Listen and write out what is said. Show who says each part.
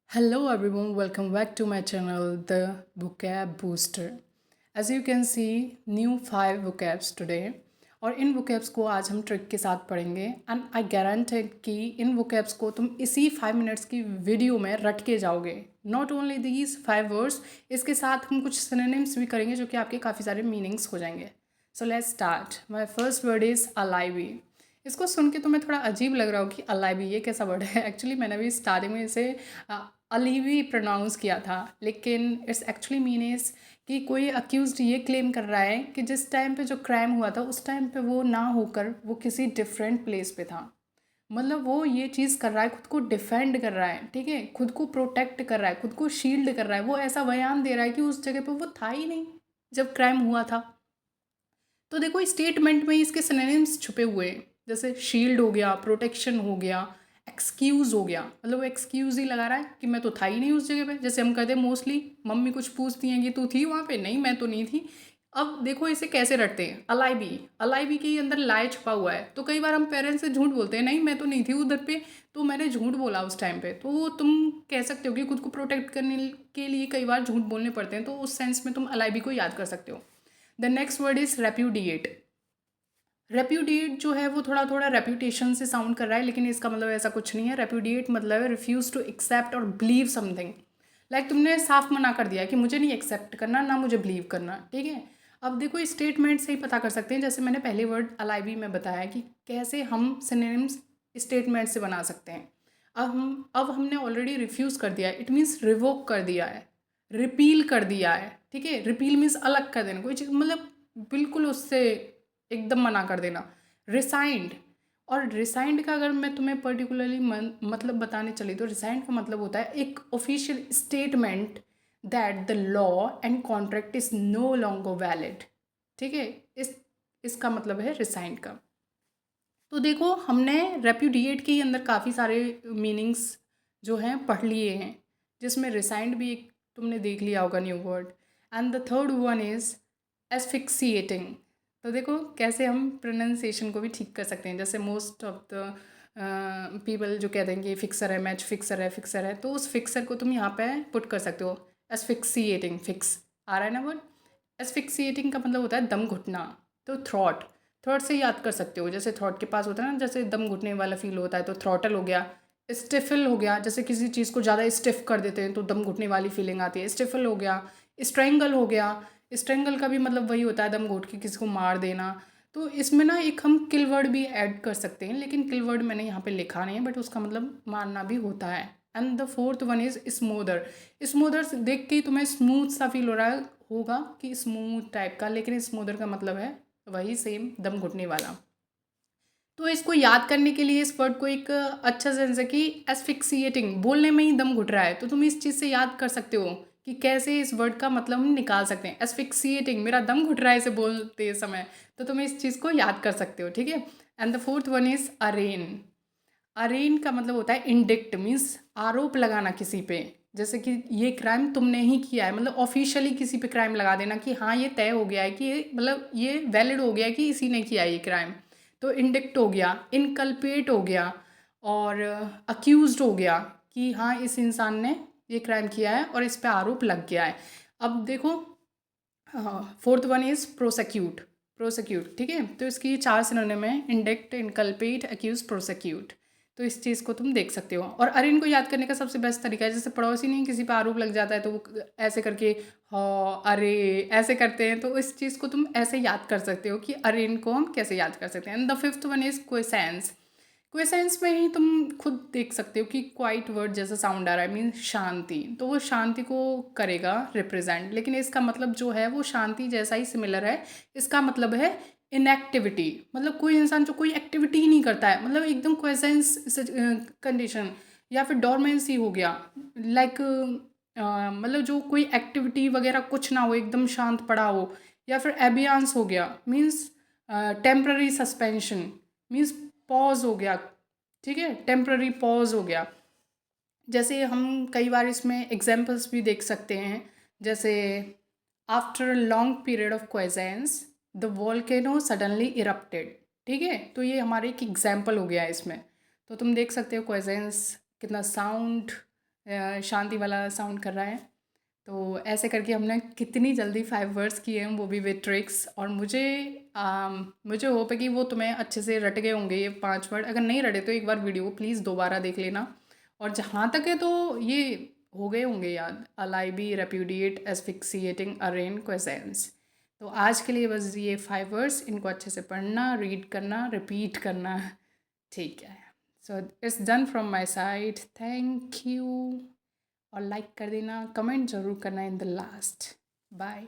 Speaker 1: Hello everyone, welcome back to my channel, The Vocab Booster. As you can see, new 5 vocabs today. और इन vocabs को आज हम trick के साथ पढ़ेंगे एंड आई गारंटी कि इन vocabs को तुम इसी 5 मिनट्स की वीडियो में रट के जाओगे. नॉट ओनली दीज 5 वर्ड्स, इसके साथ हम कुछ सिनोनिम्स भी करेंगे जो कि आपके काफ़ी सारे मीनिंग्स हो जाएंगे. So let's start. My first word is alive. इसको सुन के तुम्हें थोड़ा अजीब लग रहा हो कि अलाइवी ये कैसा वर्ड है. एक्चुअली मैंने भी स्टार्टिंग में इसे अलीवी प्रोनाउंस किया था, लेकिन इट्स एक्चुअली मीन इज़ कि कोई अक्यूज्ड ये क्लेम कर रहा है कि जिस टाइम पे जो क्राइम हुआ था उस टाइम पे वो ना होकर वो किसी डिफरेंट प्लेस पे था. मतलब वो ये चीज़ कर रहा है, खुद को डिफेंड कर रहा है, ठीक है, खुद को प्रोटेक्ट कर रहा है, खुद को शील्ड कर रहा है. वो ऐसा बयान दे रहा है कि उस जगह पे वो था ही नहीं जब क्राइम हुआ था. तो देखो स्टेटमेंट में इसके सिनोनिम्स छुपे हुए हैं, जैसे शील्ड हो गया, प्रोटेक्शन हो गया, एक्सक्यूज़ हो गया. मतलब वो एक्सक्यूज़ ही लगा रहा है कि मैं तो था ही नहीं उस जगह पे. जैसे हम कहते हैं मोस्टली, मम्मी कुछ पूछती हैं कि तू थी वहाँ पे, नहीं मैं तो नहीं थी. अब देखो इसे कैसे रटते हैं. अलाइवी, अलाइवी के अंदर लाए छुपा हुआ है. तो कई बार हम पेरेंट्स से झूठ बोलते हैं, नहीं मैं तो नहीं थी उधर पे, तो मैंने झूठ बोला उस टाइम पे. तो वो तुम कह सकते हो कि खुद को प्रोटेक्ट करने के लिए कई बार झूठ बोलने पड़ते हैं. तो उस सेंस में तुम अलाइवी को याद कर सकते हो. The next word is repudiate. Repudiate जो है वो थोड़ा थोड़ा रेप्यूटेशन से साउंड कर रहा है, लेकिन इसका मतलब ऐसा कुछ नहीं है. रेप्यूडिएट मतलब है रिफ्यूज़ टू एक्सेप्ट और बिलीव समथिंग. लाइक तुमने साफ मना कर दिया कि मुझे नहीं एक्सेप्ट करना, ना मुझे बिलीव करना, ठीक है. अब देखो स्टेटमेंट से ही पता कर सकते हैं. जैसे मैंने पहले वर्ड अलाइवी में बताया कि कैसे हम सिनोनिम्स स्टेटमेंट से बना सकते हैं. अब हमने ऑलरेडी रिफ्यूज़ कर दिया है, इट मीन्स रिवोक कर दिया है, रिपील कर दिया है, ठीक है. रिपील मीन्स अलग कर देना, कोई चीज़ मतलब बिल्कुल उससे एकदम मना कर देना. रिसाइंड, और रिसाइंड का अगर मैं तुम्हें पर्टिकुलरली मतलब बताने चली तो रिसाइंड का मतलब होता है एक official statement that the law and contract is no longer valid, ठीक है. इसका मतलब है रिसाइंड का. तो देखो हमने रेप्यूडिएट के अंदर काफ़ी सारे मीनिंग्स जो हैं पढ़ लिए हैं, जिसमें रिसाइंड भी एक तुमने देख लिया होगा new word. And the third one is asphyxiating. तो देखो कैसे हम प्रोनाउंसिएशन को भी ठीक कर सकते हैं. जैसे मोस्ट ऑफ द पीपल जो कहते हैं कि फिक्सर है, मैच फिक्सर है, फिक्सर है, तो उस फिक्सर को तुम यहाँ पे पुट कर सकते हो. एस्फिक्सिएटिंग, फिक्स आ रहा है ना वर्ड. एस्फिक्सिएटिंग का मतलब होता है दम घुटना. तो थ्रॉट, थ्रॉट से याद कर सकते हो. जैसे थ्रॉट के पास होता है ना, जैसे दम घुटने वाला फील होता है तो थ्रॉटल हो गया. स्टिफल हो गया, जैसे किसी चीज़ को ज़्यादा स्टिफ कर देते हैं तो दम घुटने वाली फीलिंग आती है, स्टिफल हो गया. स्ट्रेंगल हो गया, स्ट्रेंगल का भी मतलब वही होता है दम घोट के किसी को मार देना. तो इसमें ना एक हम किल वर्ड भी ऐड कर सकते हैं, लेकिन किल वर्ड मैंने यहाँ पे लिखा नहीं है, बट उसका मतलब मारना भी होता है. And the fourth one is smoother. Smoother देख के ही तुम्हें स्मूथ सा फील हो रहा होगा कि स्मूथ टाइप का, लेकिन स्मूदर का मतलब है वही सेम दम घुटने वाला. तो इसको याद करने के लिए इस वर्ड को एक अच्छा सेंस है कि एस्फिक्सिएटिंग, बोलने में ही दम घुट रहा है, तो तुम इस चीज़ से याद कर सकते हो कि कैसे इस वर्ड का मतलब हम निकाल सकते हैं. एस्फिक्सिएटिंग, मेरा दम घुट रहा है इसे बोलते समय, तो तुम इस चीज़ को याद कर सकते हो, ठीक है. And the fourth one is arraign. Arraign का मतलब होता है इंडिक्ट, मीन्स आरोप लगाना किसी पे. जैसे कि ये क्राइम तुमने ही किया है, मतलब ऑफिशियली किसी पे क्राइम लगा देना कि हाँ ये तय हो गया है कि ये मतलब ये वैलिड हो गया है कि इसी ने किया है ये क्राइम. तो इंडिक्ट हो गया, इनकल्पेट हो गया, और अक्यूज्ड हो गया कि हाँ इस इंसान ने ये क्राइम किया है और इस पे आरोप लग गया है. अब देखो fourth one is prosecute. Prosecute, ठीक है. तो इसकी 4 सिनोनिम है: इंडिक्ट, इनकल्पेट, अक्यूज, प्रोसिक्यूट. तो इस चीज़ को तुम देख सकते हो. और अरेन को याद करने का सबसे बेस्ट तरीका है, जैसे पड़ोसी नहीं किसी पे आरोप लग जाता है तो वो ऐसे करके हाँ अरे ऐसे करते हैं, तो इस चीज़ को तुम ऐसे याद कर सकते हो कि अरेन को हम कैसे याद कर सकते हैं. And the fifth one is quiescence. Quiescence में ही तुम खुद देख सकते हो कि क्वाइट वर्ड जैसा साउंड आ रहा है, मीन शांति, तो वो शांति को करेगा रिप्रेजेंट, लेकिन इसका मतलब जो है वो शांति जैसा ही सिमिलर है. इसका मतलब है इनएक्टिविटी. मतलब कोई इंसान जो कोई एक्टिविटी ही नहीं करता है, मतलब एकदम क्वेसेंस कंडीशन, या फिर डोरमेंसी हो गया. लाइक मतलब जो कोई एक्टिविटी वगैरह कुछ ना हो, एकदम शांत पड़ा हो. या फिर एबियांस हो गया, means temporary suspension, means pause हो गया, ठीक है, टेम्प्ररी पॉज हो गया. जैसे हम कई बार इसमें एग्जाम्पल्स भी देख सकते हैं, जैसे after a long period of quiescence the volcano suddenly erupted, ठीक है. तो ये हमारे एक एग्जाम्पल हो गया है इसमें. तो तुम देख सकते हो क्वेसेंस कितना साउंड शांति वाला साउंड कर रहा है। तो ऐसे करके हमने कितनी जल्दी 5 वर्ड्स किए हैं, वो भी विद ट्रिक्स। और मुझे होप है कि वो तुम्हें अच्छे से रट गए होंगे ये 5 वर्ड। अगर नहीं रटे तो एक बार वीडियो प्लीज़ दोबारा देख लेना। और जहाँ तक है तो ये हो गए होंगे याद। अलाइबी, रेप्यूडिएट, एस्फिक्सिएटिंग, अरेन, क्वेसेंस। तो आज के लिए बस ये 5 वर्ड्स, इनको अच्छे से पढ़ना, रीड करना, रिपीट करना, ठीक है। So it's done from my side, thank you. और लाइक कर देना, कमेंट ज़रूर करना इन द लास्ट। बाय।